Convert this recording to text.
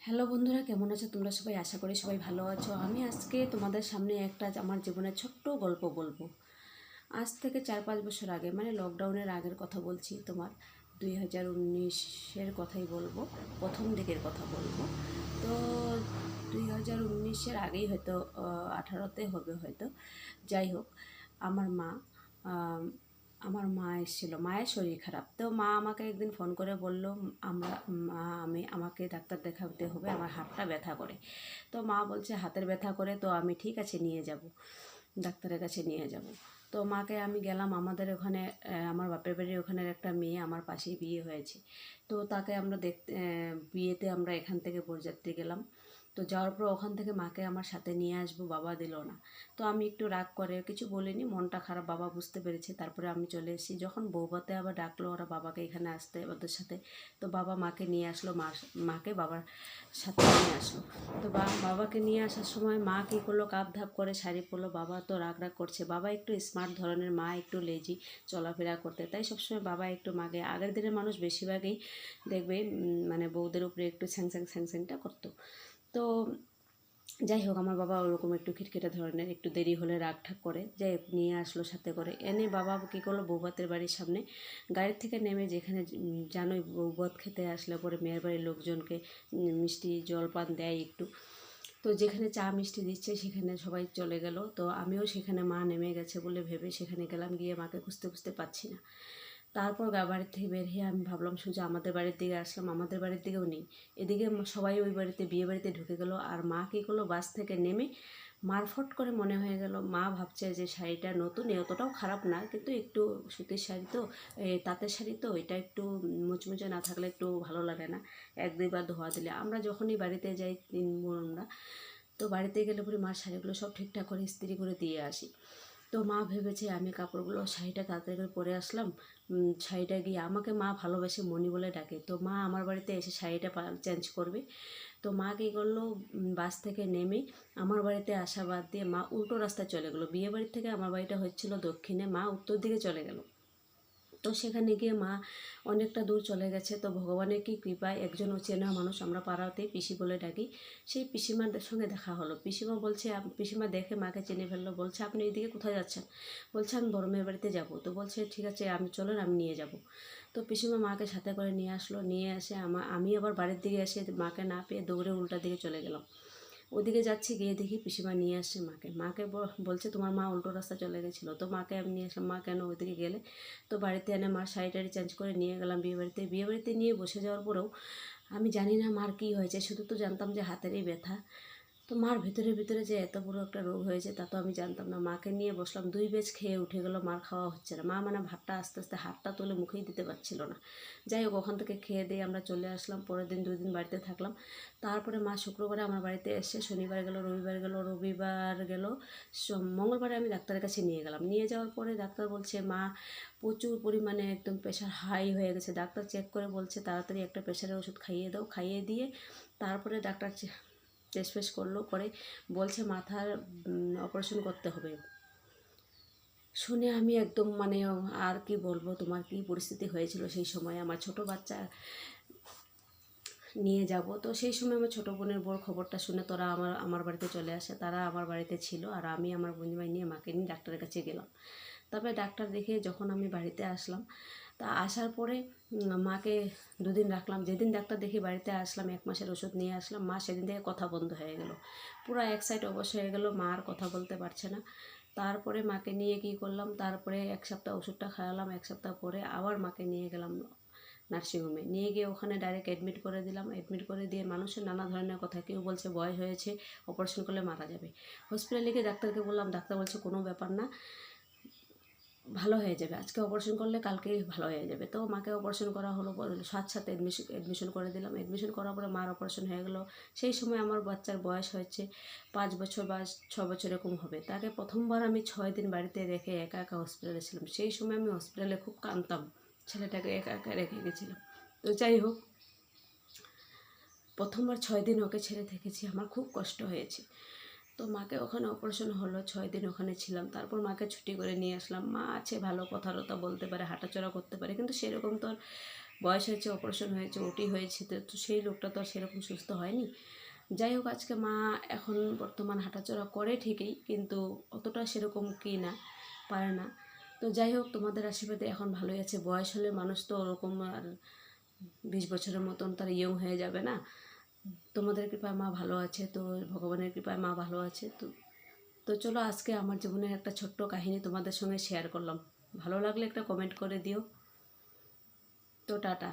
Hello বন্ধুরা, কেমন আছো তোমরা সবাই? আশা করি সবাই ভালো আছো। আমি আজকে তোমাদের সামনে একটা আমার জীবনের ছোট্ট গল্প বলবো। আজ থেকে 4-5 বছর আগে, মানে লকডাউনের আগের কথা বলছি। তোমার 2019-এর কথাই বলবো, প্রথম দিকের কথা বলবো। তো 2019-এর আগেই হয়তো 18-তে হবে হয়তো। যাই হোক, আমার মা এসেছিলো। মায়ের শরীর খারাপ, তো মা আমাকে একদিন ফোন করে বলল, আমাকে ডাক্তার দেখাতে হবে, আমার হাতটা ব্যথা করে। তো মা বলছে হাতের ব্যথা করে, তো আমি ঠিক আছে নিয়ে যাব, ডাক্তারের কাছে নিয়ে যাব। তো মাকে আমি গেলাম আমাদের ওখানে, আমার বাপের বাড়ির ওখানের একটা মেয়ে আমার পাশেই বিয়ে হয়েছে। তো তাকে আমরা দেখতে, বিয়েতে আমরা এখান থেকে বরযাত্রী গেলাম। তো যাওয়ার পর ওখান থেকে মাকে আমার সাথে নিয়ে আসবো, বাবা দিল না। তো আমি একটু রাগ করে কিছু বলিনি, মনটা খারাপ, বাবা বুঝতে পেরেছে। তারপরে আমি চলে এসেছি। যখন বৌভাতে আবার ডাকলো ওরা বাবাকে এখানে আসতে ওদের সাথে, তো বাবা মাকে নিয়ে আসলো, মাকে বাবার সাথে নিয়ে আসলো। তো বাবাকে নিয়ে আসার সময় মা কী করলো, কাপ ধাপ করে শাড়ি পরলো। বাবা তো রাগ করছে। বাবা একটু স্মার্ট ধরনের, মা একটু লেজি চলাফেরা করতে, তাই সবসময় বাবা একটু মাকে, আগের দিনের মানুষ বেশিরভাগই দেখবে মানে বউদের উপরে একটু স্যাংস্যাংটা করতো। তো যাই হোক, আমার বাবা ওরকম একটু খিটখিটে ধরনের, একটু দেরি হলে রাগ ঠাক করে। যাই হোক, নিয়ে আসলো সাথে করে। এনে বাবা কী করলো, বৌভাতের বাড়ির সামনে গাড়ির থেকে নেমে, যেখানে জানোই বৌভাত খেতে আসলে পরে মেয়ের বাড়ির লোকজনকে মিষ্টি জলপান দেয় একটু, তো যেখানে চা মিষ্টি দিচ্ছে সেখানে সবাই চলে গেল। তো আমিও সেখানে, মা নেমে গেছে বলে ভেবে সেখানে গেলাম। গিয়ে মাকে খুঁজতে খুঁজতে পাচ্ছি না। তারপর বাড়ির থেকে বের হয়ে আমি ভাবলাম সোজা আমাদের বাড়ির দিকে আসলাম। আমাদের বাড়ির দিকেও নেই। এদিকে সবাই ওই বাড়িতে, বিয়ে বাড়িতে ঢুকে গেল। আর মা কী করলো, বাস থেকে নেমে মারফট করে মনে হয়ে গেল, মা ভাবছে যে শাড়িটা নতুন, অতটাও খারাপ না, কিন্তু একটু সুতির শাড়ি তো, তাঁতের শাড়ি তো, এটা একটু মুচমুচে না থাকলে একটু ভালো লাগে না, 1-2 বার ধোয়া দিলে। আমরা যখনই বাড়িতে যাই 3 বোনরা, তো বাড়িতে গেলে পরে মার শাড়িগুলো সব ঠিকঠাক করে ইস্ত্রি করে দিয়ে আসি। তো মা ভেবেছে আমি কাপড়গুলো, শাড়িটা তাড়াতাড়ি করে পরে আসলাম। শাড়িটা গিয়ে, আমাকে মা ভালোবেসে মণি বলে ডাকে, তো মা আমার বাড়িতে এসে শাড়িটা চেঞ্জ করবে। তো মা কী করলো, বাস থেকে নেমে আমার বাড়িতে আসা বাদ দিয়ে মা উল্টো রাস্তায় চলে গেলো। বিয়ে বাড়ির থেকে আমার বাড়িটা হচ্ছিল দক্ষিণে, মা উত্তর দিকে চলে গেল। তো সেখানে গিয়ে মা অনেকটা দূর চলে গেছে। তো ভগবানের কি কৃপায় একজন চেনা মানুষ, আমরা পাড়াতেই পিসি বলে ডাকি, সেই পিসিমার সঙ্গে দেখা হলো। পিসিমা বলছে, পিসিমা দেখে মাকে চিনে ফেললো, বলছে আপনি এইদিকে কোথায় যাচ্ছেন? বলছে আমি বড় মেয়ের বাড়িতে যাবো। তো বলছে ঠিক আছে, আমি চলেন, আমি নিয়ে যাব। তো পিসিমা মাকে সাথে করে নিয়ে আসলো। নিয়ে এসে আমি আবার বাড়ির দিকে এসে মাকে না পেয়ে দৌড়ে উল্টা দিকে চলে গেলাম। ওদিকে যাচ্ছি, গিয়ে দেখি পিসিমা নিয়ে আসছে মাকে। মাকে বলছে তোমার মা উল্টো রাস্তা চলে গেছিলো। তো মাকে আমি নিয়ে আসলাম। মা কেন ওইদিকে গেলে? তো বাড়িতে এনে মার শাড়ি টাড়ি চেঞ্জ করে নিয়ে গেলাম বিয়ে বাড়িতে নিয়ে বসে যাওয়ার পরেও আমি জানি না মার কী হয়েছে, শুধু তো জানতাম যে হাতেরই ব্যথা। তো মার ভিতরে ভিতরে যে এত বড় একটা রোগ হয়েছে তা তো আমি জানতাম না। মাকে নিয়ে বসলাম, 2 বেজ খেয়ে উঠে গেল, মার খাওয়া হচ্ছে না। মা মানে ভাতটা আস্তে আস্তে হাতটা তুলে মুখেই দিতে পারছিল না। যাই হোক, ওখান থেকে খেয়ে দিয়ে আমরা চলে আসলাম। পরের দিন 2 দিন বাড়িতে থাকলাম। তারপরে মা শুক্রবারে আমার বাড়িতে এসে, শনিবার গেল, রবিবার গেল, মঙ্গলবারে আমি ডাক্তারের কাছে নিয়ে গেলাম। নিয়ে যাওয়ার পরে ডাক্তার বলছে মা প্রচুর পরিমাণে একদম প্রেশার হাই হয়ে গেছে। ডাক্তার চেক করে বলছে তাড়াতাড়ি একটা প্রেশারের ওষুধ খাইয়ে দাও। খাইয়ে দিয়ে তারপরে ডাক্তার টেস্ট ফেস্ট করলো, করে বলছে মাথার অপারেশন করতে হবে। শুনে আমি একদম মানে, আর কি বলবো, তোমার কি পরিস্থিতি হয়েছিল সেই সময়। আমার ছোট বাচ্চা নিয়ে যাব, তো সেই সময় আমার ছোটো বোনের বড় খবরটা শুনে তোরা আমার বাড়িতে চলে আসে। তারা আমার বাড়িতে ছিল, আর আমি আমার বন্ধুবাই নিয়ে মাকে নিয়ে ডাক্তারের কাছে গেলাম। তবে ডাক্তার দেখে যখন আমি বাড়িতে আসলাম, তা আসার পরে মাকে 2 দিন রাখলাম। যেদিন ডাক্তার দেখে বাড়িতে আসলাম, 1 মাসের ওষুধ নিয়ে আসলাম, মা সেদিন থেকে কথা বন্ধ হয়ে গেল, পুরো এক সাইড অবশ হয়ে গেল, মা আর কথা বলতে পারছে না। তারপরে মাকে নিয়ে কী করলাম, তারপরে 1 সপ্তাহ ওষুধটা খাওয়ালাম। 1 সপ্তাহ পরে আবার মাকে নিয়ে গেলাম নার্সিংহোমে। নিয়ে গিয়ে ওখানে ডাইরেক্ট অ্যাডমিট করে দিলাম। অ্যাডমিট করে দিয়ে মানুষের নানা ধরনের কথা, কেউ বলছে বয়স হয়েছে, অপারেশন করলে মারা যাবে। হসপিটালে গিয়ে ডাক্তারকে বললাম, ডাক্তার বলছে কোনো ব্যাপার না, ভালো হয়ে যাবে, আজকে অপারেশন করলে কালকেই ভালো হয়ে যাবে। তো মাকে অপারেশন করা হলো, সাথে অ্যাডমিশন করে দিলাম। অ্যাডমিশন করার পরে মার অপারেশন হয়ে গেলো। সেই সময় আমার বাচ্চার বয়স হচ্ছে 5 বছর বা 6 বছর এরকম হবে। তাকে প্রথমবার আমি 6 দিন বাড়িতে রেখে একা একা হসপিটালে ছিলাম। সেই সময় আমি হসপিটালে খুব কাঁদতাম, ছেলেটাকে একা একা রেখে গেছিলাম। তো যাই হোক, প্রথমবার 6 দিন ওকে ছেড়ে থেকেছি, আমার খুব কষ্ট হয়েছে। তো মাকে ওখানে অপারেশন হলো, 6 দিন ওখানে ছিলাম। তারপর মাকে ছুটি করে নিয়ে আসলাম। মা আছে ভালো, কথা টথা বলতে পারে, হাঁটাচলা করতে পারে, কিন্তু সেরকম তো আর বয়স হয়েছে, অপারেশন হয়েছে, ওটি হয়েছে, তো সেই লোকটা তো আর সেরকম সুস্থ হয়নি। যাই হোক, আজকে মা এখন বর্তমান হাঁটাচলা করে ঠিকই, কিন্তু অতটা সেরকম কি না, পারে না। তো যাই হোক, তোমাদের আশীর্বাদে এখন ভালোই আছে। বয়স হলে মানুষ তো ওরকম আর 20 বছরের মতন তার ইয়ং হয়ে যাবে না। তোমাদের কৃপায় মা ভালো আছে, তো ভগবানের কৃপায় মা ভালো আছে। তো তো চলো, আজকে আমার জীবনের একটা ছোট্ট কাহিনী তোমাদের সঙ্গে শেয়ার করলাম। ভালো লাগলে একটা কমেন্ট করে দিও। তো টাটা।